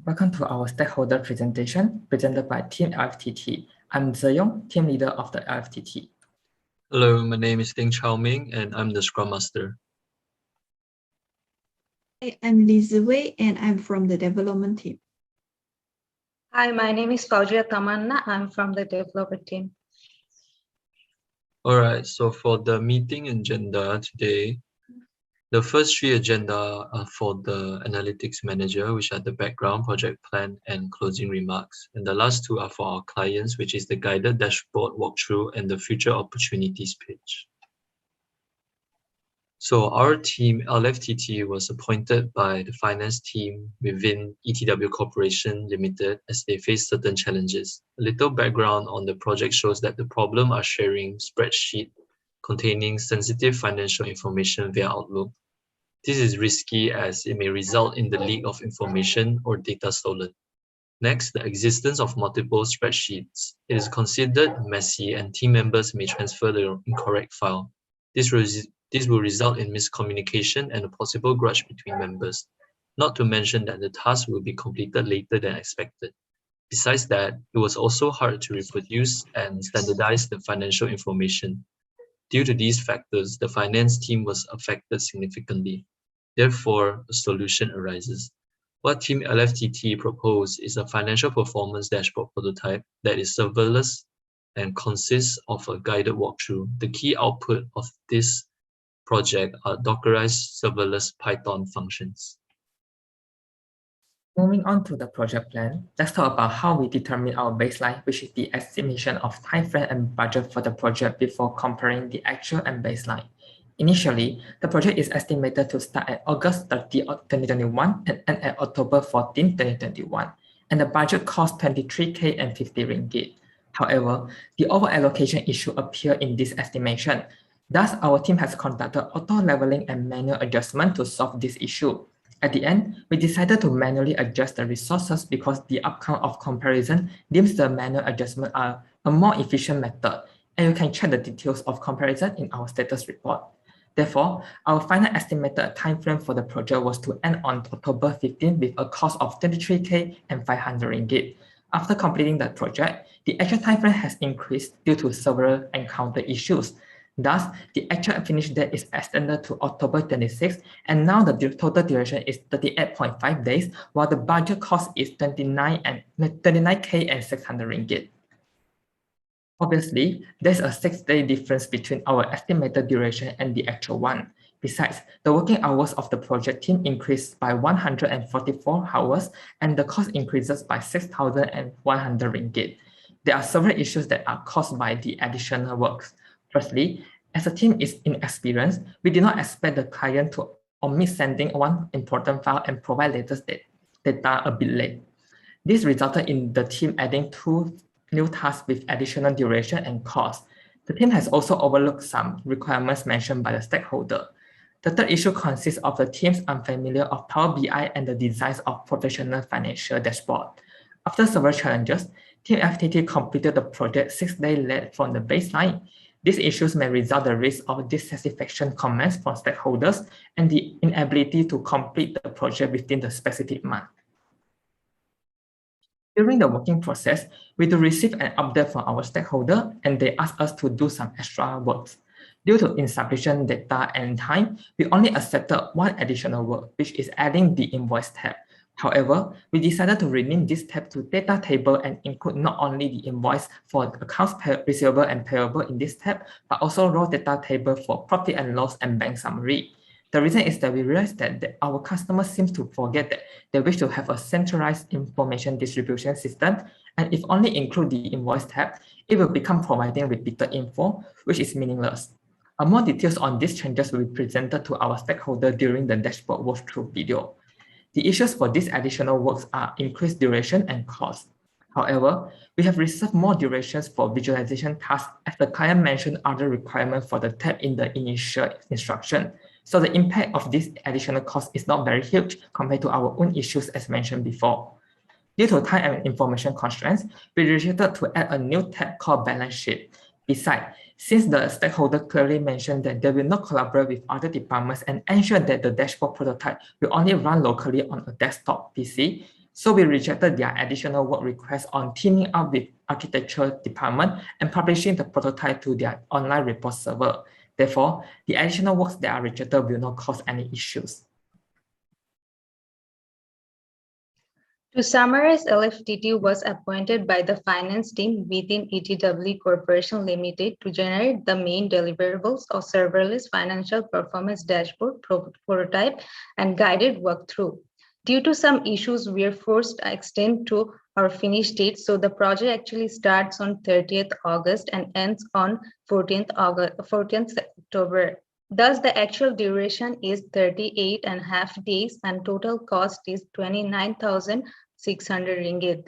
welcome to our stakeholder presentation presented by Team LFTT. I'm Zeyong, team leader of the LFTT. Hello, my name is Ding Chao Ming and I'm the Scrum Master. Hi, I'm Li Ziwei and I'm from the development team. Hi, my name is Fauzia Tamanna. I'm from the developer team. All right, so for the meeting agenda today, the first three agenda are for the analytics manager, which are the background, project plan, and closing remarks. And the last two are for our clients, which is the guided dashboard walkthrough and the future opportunities page. So our team, LFTT, was appointed by the finance team within ETW Corporation Limited as they face certain challenges. A little background on the project shows that the problem are sharing spreadsheet containing sensitive financial information via Outlook. This is risky as it may result in the leak of information or data stolen. Next, the existence of multiple spreadsheets. It is considered messy and team members may transfer the incorrect file. This will result in miscommunication and a possible grudge between members, not to mention that the task will be completed later than expected. Besides that, it was also hard to reproduce and standardize the financial information. Due to these factors, the finance team was affected significantly. Therefore, a solution arises. What Team LFTT proposed is a financial performance dashboard prototype that is serverless and consists of a guided walkthrough. The key output of this project are Dockerized serverless Python functions. Moving on to the project plan, let's talk about how we determine our baseline, which is the estimation of time frame and budget for the project before comparing the actual and baseline. Initially, the project is estimated to start at August 30, 2021 and end at October 14, 2021, and the budget cost 23K and 50 ringgit. However, the over-allocation issue appeared in this estimation. Thus, our team has conducted auto-leveling and manual adjustment to solve this issue. At the end, we decided to manually adjust the resources because the outcome of comparison deems the manual adjustment are a more efficient method, and you can check the details of comparison in our status report. Therefore, our final estimated timeframe for the project was to end on October 15 with a cost of 23K and 500 ringgit. After completing the project, the actual timeframe has increased due to several encountered issues. Thus, the actual finish date is extended to October 26, and now the total duration is 38.5 days, while the budget cost is 29K and 600 ringgit. Obviously, there's a 6-day difference between our estimated duration and the actual one. Besides, the working hours of the project team increased by 144 hours, and the cost increases by 6,100 ringgit. There are several issues that are caused by the additional works. Firstly, as the team is inexperienced, we did not expect the client to omit sending one important file and provide latest data a bit late. This resulted in the team adding 2 new tasks with additional duration and cost. The team has also overlooked some requirements mentioned by the stakeholder. The third issue consists of the team's unfamiliar of Power BI and the designs of professional financial dashboard. After several challenges, Team FTT completed the project 6 days late from the baseline. These issues may result in the risk of dissatisfaction comments from stakeholders and the inability to complete the project within the specific month. During the working process, we do receive an update from our stakeholder and they ask us to do some extra work. Due to insufficient data and time, we only accepted one additional work, which is adding the invoice tab. However, we decided to rename this tab to data table and include not only the invoice for accounts receivable and payable in this tab, but also raw data table for profit and loss and bank summary. The reason is that we realized that our customers seem to forget that they wish to have a centralized information distribution system, and if only include the invoice tab, it will become providing repeated info, which is meaningless. More details on these changes will be presented to our stakeholder during the dashboard walkthrough video. The issues for these additional works are increased duration and cost. However, we have reserved more durations for visualization tasks as the client mentioned other requirements for the tab in the initial instruction. So the impact of this additional cost is not very huge compared to our own issues as mentioned before. Due to time and information constraints, we decided to add a new tab called balance sheet. Besides, since the stakeholder clearly mentioned that they will not collaborate with other departments and ensure that the dashboard prototype will only run locally on a desktop PC, So we rejected their additional work request on teaming up with architecture department and publishing the prototype to their online report server. Therefore, the additional works that are rejected will not cause any issues. To summarize, LFTT was appointed by the finance team within ETW Corporation Limited to generate the main deliverables of serverless financial performance dashboard prototype and guided walkthrough. Due to some issues, we are forced to extend to our finish date. So the project actually starts on 30th August and ends on 14th October. Thus, the actual duration is 38.5 days and total cost is 29,600 ringgit.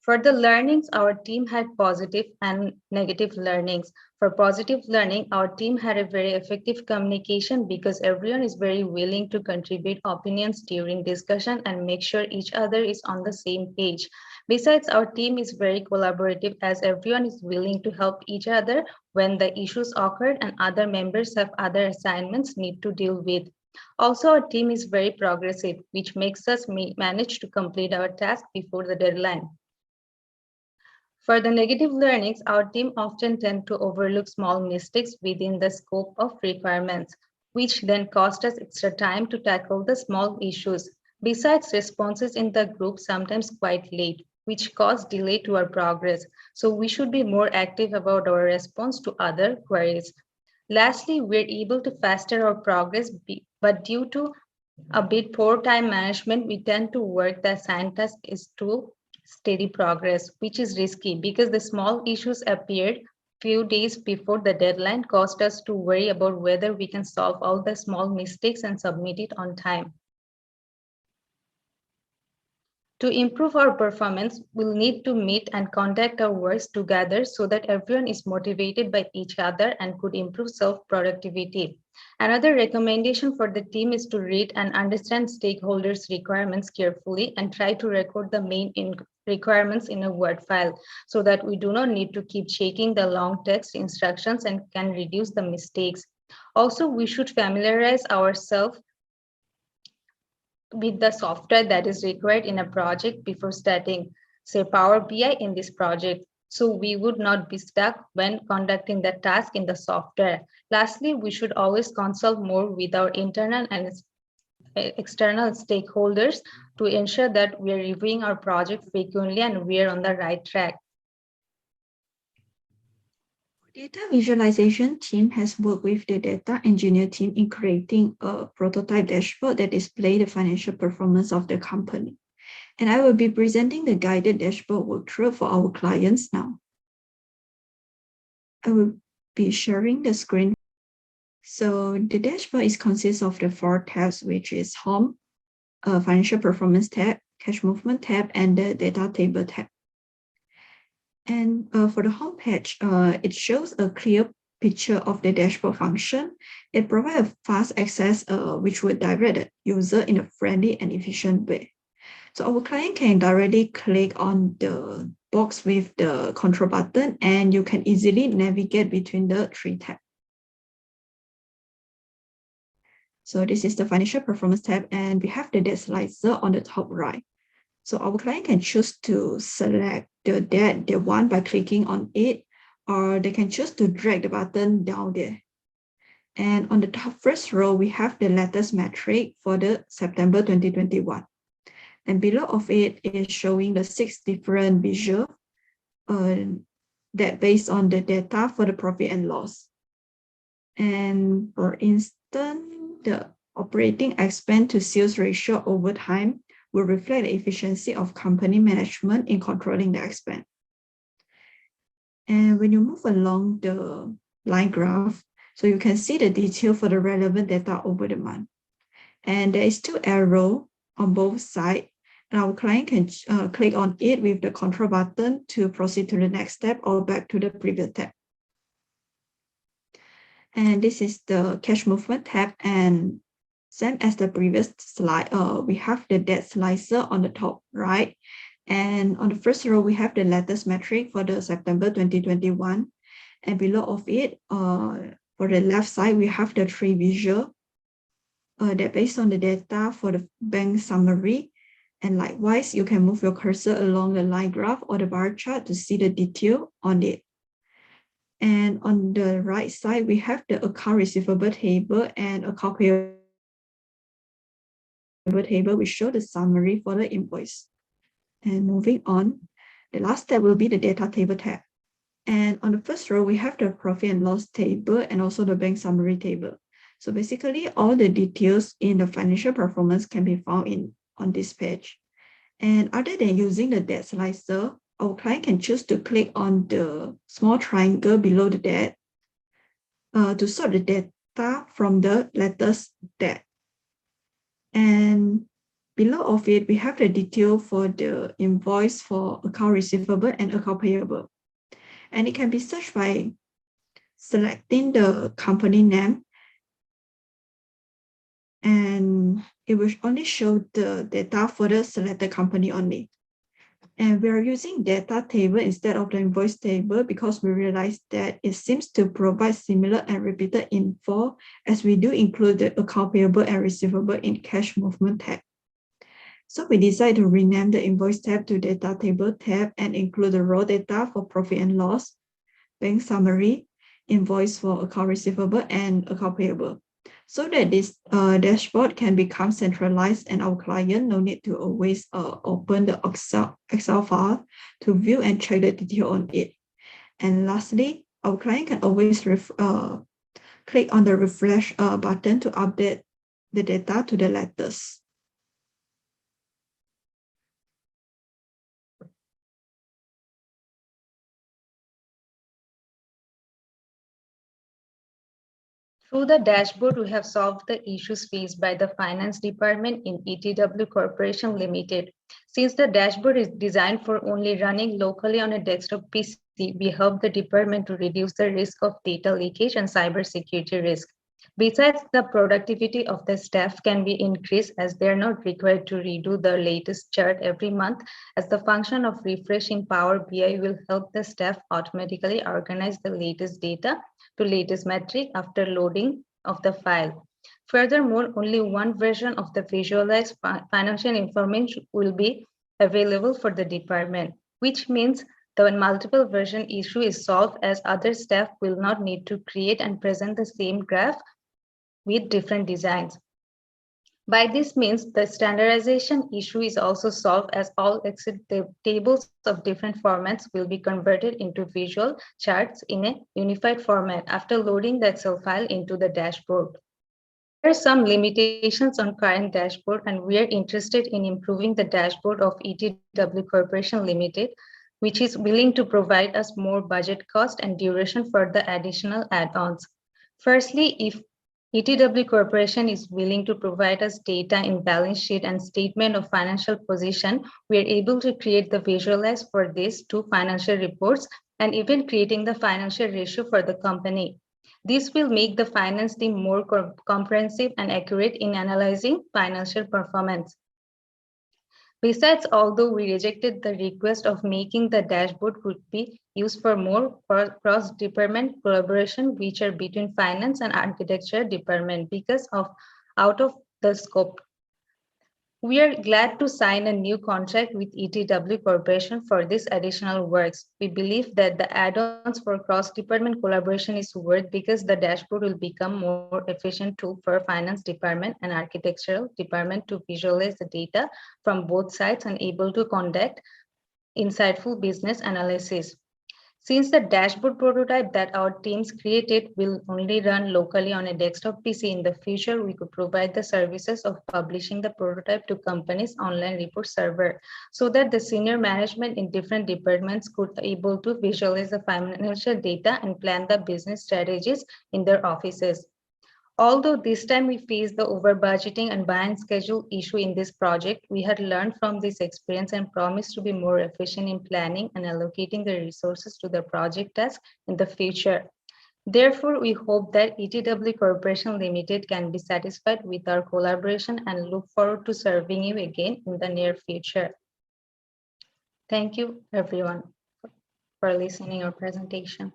For the learnings, our team had positive and negative learnings. For positive learning, our team had a very effective communication because everyone is very willing to contribute opinions during discussion and make sure each other is on the same page. Besides, our team is very collaborative as everyone is willing to help each other when the issues occurred and other members have other assignments need to deal with. Also, our team is very progressive, which makes us manage to complete our task before the deadline. For the negative learnings, our team often tend to overlook small mistakes within the scope of requirements, which then cost us extra time to tackle the small issues. Besides, responses in the group sometimes quite late, which cause delay to our progress. So we should be more active about our response to other queries. Lastly, we're able to faster our progress, but due to a bit poor time management, we tend to work the assigned task is to steady progress, which is risky because the small issues appeared few days before the deadline caused us to worry about whether we can solve all the small mistakes and submit it on time. To improve our performance, we'll need to meet and conduct our works together so that everyone is motivated by each other and could improve self-productivity. Another recommendation for the team is to read and understand stakeholders' requirements carefully and try to record the main requirements in a Word file so that we do not need to keep checking the long text instructions and can reduce the mistakes. Also, we should familiarize ourselves with the software that is required in a project before starting, say Power BI in this project, so we would not be stuck when conducting the task in the software. Lastly, we should always consult more with our internal and external stakeholders to ensure that we are reviewing our project frequently and we are on the right track. Data visualization team has worked with the data engineer team in creating a prototype dashboard that displays the financial performance of the company. And I will be presenting the guided dashboard walkthrough for our clients now. I will be sharing the screen. So the dashboard consists of the 4 tabs, which is Home, Financial Performance tab, Cash Movement tab, and the Data Table tab. And for the home page, it shows a clear picture of the dashboard function. It provides fast access, which will direct the user in a friendly and efficient way. So our client can directly click on the box with the control button, and you can easily navigate between the 3 tabs. So this is the financial performance tab, and we have the debt slicer on the top right. So our client can choose to select the debt they want by clicking on it, or they can choose to drag the button down there. And on the top first row, we have the latest metric for the September 2021. And below of it is showing the 6 different visuals that based on the data for the profit and loss. And for instance, the operating expense to sales ratio over time will reflect the efficiency of company management in controlling the expense. And when you move along the line graph, so you can see the detail for the relevant data over the month. And there is 2 arrows on both sides. And our client can click on it with the control button to proceed to the next step or back to the previous tab. And this is the cash movement tab, and same as the previous slide, we have the debt slicer on the top right. And on the first row, we have the latest metric for the September 2021. And below of it, for the left side, we have the 3 visual that based on the data for the bank summary. And likewise, you can move your cursor along the line graph or the bar chart to see the detail on it. And on the right side, we have the account receivable table and account payable table, which show the summary for the invoice. And moving on, the last step will be the data table tab. And on the first row, we have the profit and loss table and also the bank summary table. So basically, all the details in the financial performance can be found on this page. And other than using the debt slicer, our client can choose to click on the small triangle below the debt to sort the data from the latest debt. And below of it, we have the detail for the invoice for account receivable and account payable. And it can be searched by selecting the company name, and it will only show the data for the selected company only. And we're using data table instead of the invoice table because we realized that it seems to provide similar and repeated info as we do include the account payable and receivable in cash movement tab. So we decided to rename the invoice tab to data table tab and include the raw data for profit and loss, bank summary, invoice for account receivable and account payable, so that this dashboard can become centralized and our client no need to always open the Excel file to view and check the detail on it. And lastly, our client can always click on the refresh button to update the data to the latest. Through the dashboard, we have solved the issues faced by the finance department in ETW Corporation Limited. Since the dashboard is designed for only running locally on a desktop PC, we help the department to reduce the risk of data leakage and cybersecurity risk. Besides, the productivity of the staff can be increased as they are not required to redo the latest chart every month, as the function of refreshing Power BI will help the staff automatically organize the latest data to latest metric after loading of the file. Furthermore, only one version of the visualized financial information will be available for the department, which means the multiple version issue is solved as other staff will not need to create and present the same graph with different designs. By this means, the standardization issue is also solved as all Excel tables of different formats will be converted into visual charts in a unified format after loading the Excel file into the dashboard. There are some limitations on current dashboard, and we are interested in improving the dashboard of ETW Corporation Limited, which is willing to provide us more budget cost and duration for the additional add-ons. Firstly, if ETW Corporation is willing to provide us data in balance sheet and statement of financial position, we are able to create the visualize for these two financial reports and even creating the financial ratio for the company. This will make the finance team more comprehensive and accurate in analyzing financial performance. Besides, although we rejected the request of making the dashboard could be used for more cross-department collaboration, which are between finance and architecture department because of out of the scope. We are glad to sign a new contract with ETW Corporation for this additional works. We believe that the add-ons for cross-department collaboration is worth because the dashboard will become more efficient tool for finance department and architectural department to visualize the data from both sides and able to conduct insightful business analysis. Since the dashboard prototype that our teams created will only run locally on a desktop PC in the future, we could provide the services of publishing the prototype to companies' online report server so that the senior management in different departments could be able to visualize the financial data and plan the business strategies in their offices. Although this time we faced the over budgeting and behind schedule issue in this project, we had learned from this experience and promised to be more efficient in planning and allocating the resources to the project task in the future. Therefore, we hope that ETW Corporation Limited can be satisfied with our collaboration and look forward to serving you again in the near future. Thank you, everyone, for listening our presentation.